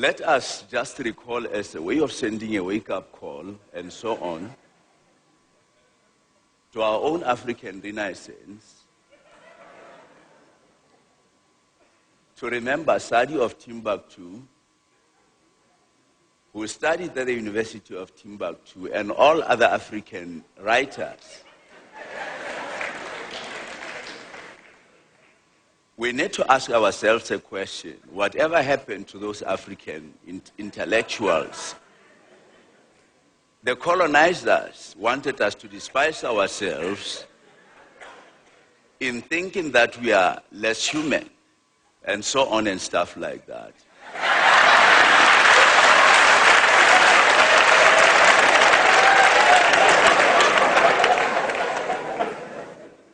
let us just recall as a way of sending a wake-up call and so on to our own African Renaissance to remember Sadi of Timbuktu, who studied at the University of Timbuktu, and all other African writers. We need to ask ourselves a question. Whatever happened to those African intellectuals? The colonizers wanted us to despise ourselves in thinking that we are less human, and so on and stuff like that.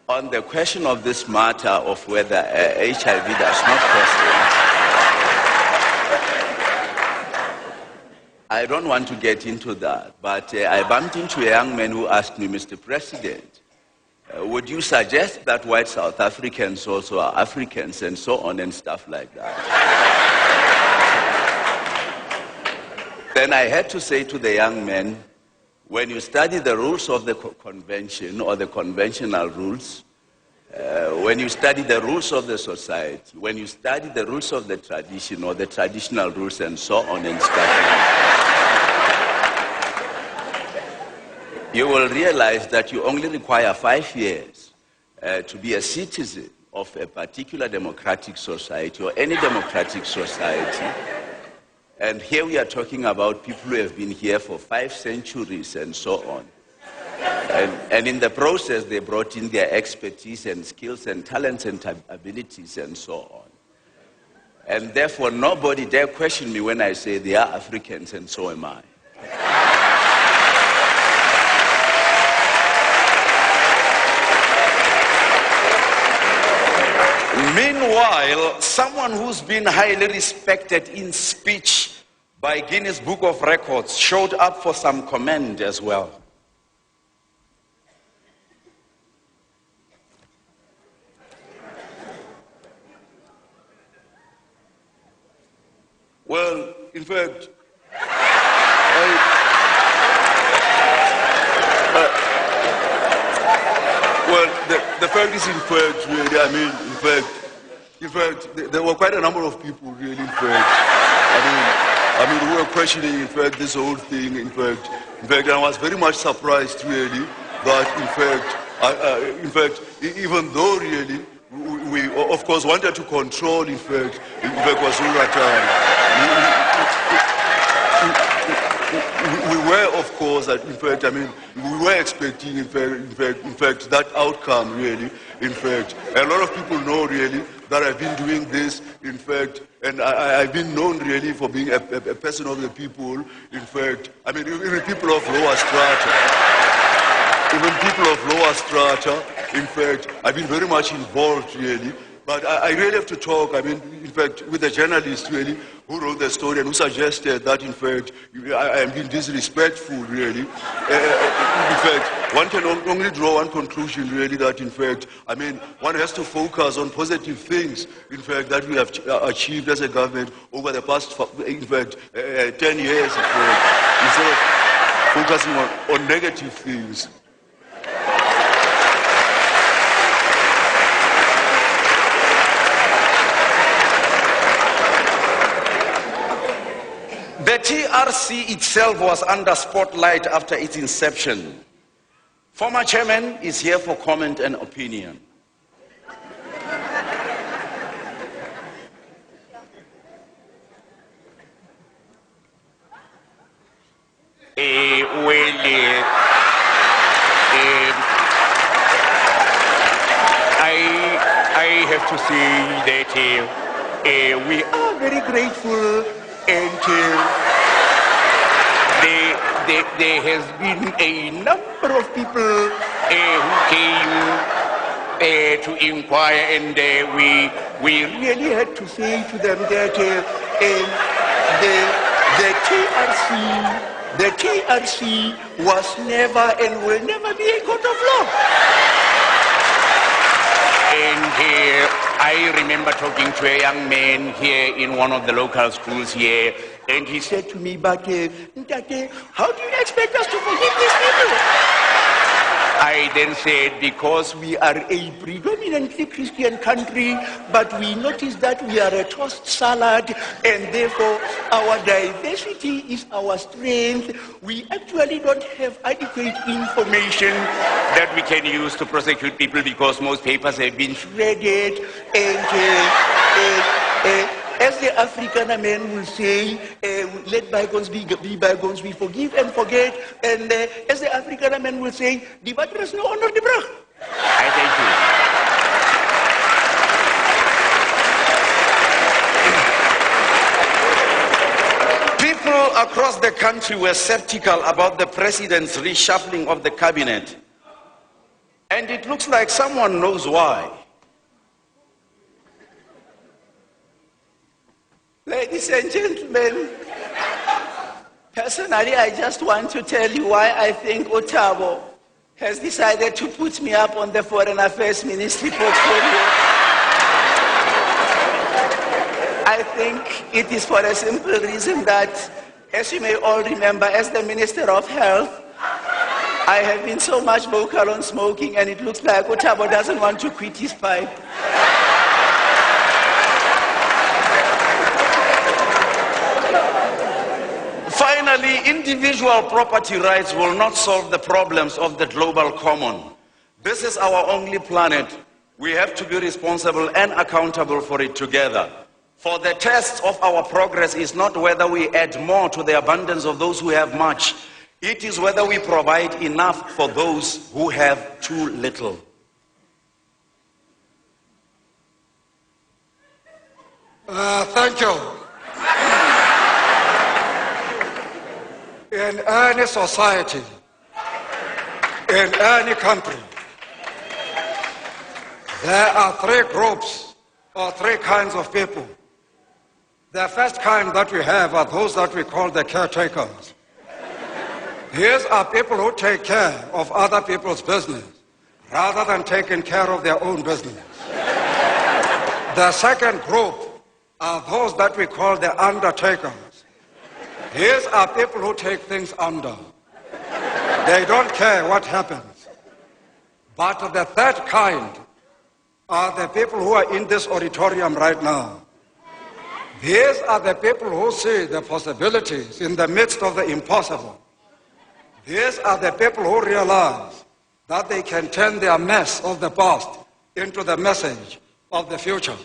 On the question of this matter of whether HIV does not cause AIDS, I don't want to get into that, but I bumped into a young man who asked me, Mr. President, would you suggest that white South Africans also are Africans and so on and stuff like that? Then I had to say to the young man, when you study the rules of the convention or the conventional rules, when you study the rules of the society, when you study the rules of the tradition or the traditional rules and so on and stuff like that, you will realize that you only require 5 years to be a citizen of a particular democratic society or any democratic society. And here we are talking about people who have been here for 5 centuries and so on. And in the process, they brought in their expertise and skills and talents and abilities and so on. And therefore, nobody dare question me when I say they are Africans and so am I. Meanwhile, someone who's been highly respected in speech by Guinness Book of Records showed up for some comment as well. Well, in fact, the fact is, in fact, really, I mean, in fact, there were quite a number of people, really, in fact, I mean, who were questioning, in fact, this whole thing, in fact, and I was very much surprised, really, that, in fact, even though, really, we, of course, wanted to control, in fact, KwaZulu Natal. We were, of course, in fact, I mean, we were expecting, in fact, that outcome, really, in fact. A lot of people know, really, that I've been doing this, in fact, and I've been known, really, for being a person of the people, in fact. I mean, even people of lower strata. Even people of lower strata, in fact, I've been very much involved, really. But I really have to talk, I mean, in fact, with the journalist, really, who wrote the story and who suggested that, in fact, I am being disrespectful, really. In fact, one can only draw one conclusion, really, that, in fact, I mean, one has to focus on positive things, in fact, that we have achieved as a government over the past, in fact, 10 years, in fact, instead of focusing on negative things. The TRC itself was under spotlight after its inception. Former chairman is here for comment and opinion. I have to say that we are very grateful, and there has been a number of people who came to inquire, and we really had to say to them that the TRC was never and will never be a court of law. And I remember talking to a young man here in one of the local schools here, and he said to me, but Ntate, how do you expect us to forgive these people? I then said, because we are a predominantly Christian country, but we notice that we are a tossed salad, and therefore our diversity is our strength. We actually don't have adequate information that we can use to prosecute people because most papers have been shredded, and as the African man will say, let bygones be bygones, we forgive and forget. And as the African man will say, die water is nou onder die brug. I thank you. People across the country were skeptical about the president's reshuffling of the cabinet. And it looks like someone knows why. Ladies and gentlemen, personally, I just want to tell you why I think Otabo has decided to put me up on the Foreign Affairs Ministry portfolio. I think it is for a simple reason that, as you may all remember, as the Minister of Health, I have been so much vocal on smoking, and it looks like Otabo doesn't want to quit his pipe. Finally, individual property rights will not solve the problems of the global common. This is our only planet. We have to be responsible and accountable for it together. For the test of our progress is not whether we add more to the abundance of those who have much. It is whether we provide enough for those who have too little. Thank you. In any society, in any country, there are three groups or three kinds of people. The first kind that we have are those that we call the caretakers. These are people who take care of other people's business rather than taking care of their own business. The second group are those that we call the undertakers. These are people who take things under. They don't care what happens. But the third kind are the people who are in this auditorium right now. These are the people who see the possibilities in the midst of the impossible. These are the people who realize that they can turn their mess of the past into the message of the future.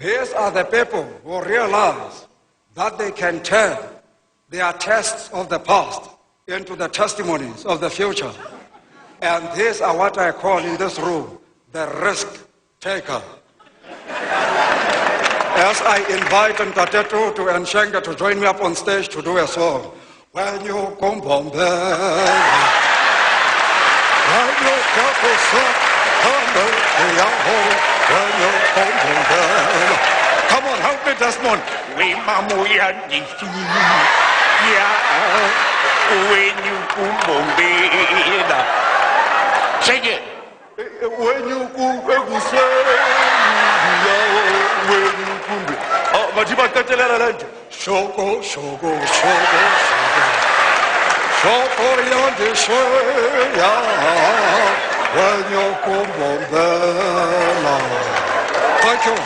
These are the people who realize that they can turn their tests of the past into the testimonies of the future. And these are what I call in this room the risk taker. As I invite Ntatetu to Nshenga to join me up on stage to do a song. When you come home there, when you come come on, help me, Desmond. We mamuya when you kumbombe. Sing it. When you when you oh, Matiba Tateland. Shoko, shoko, shoko, shoko. Shoko yandi shoya. When you come home there. Thank you.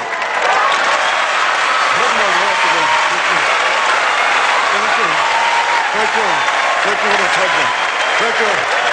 Thank you for the attention. Thank you.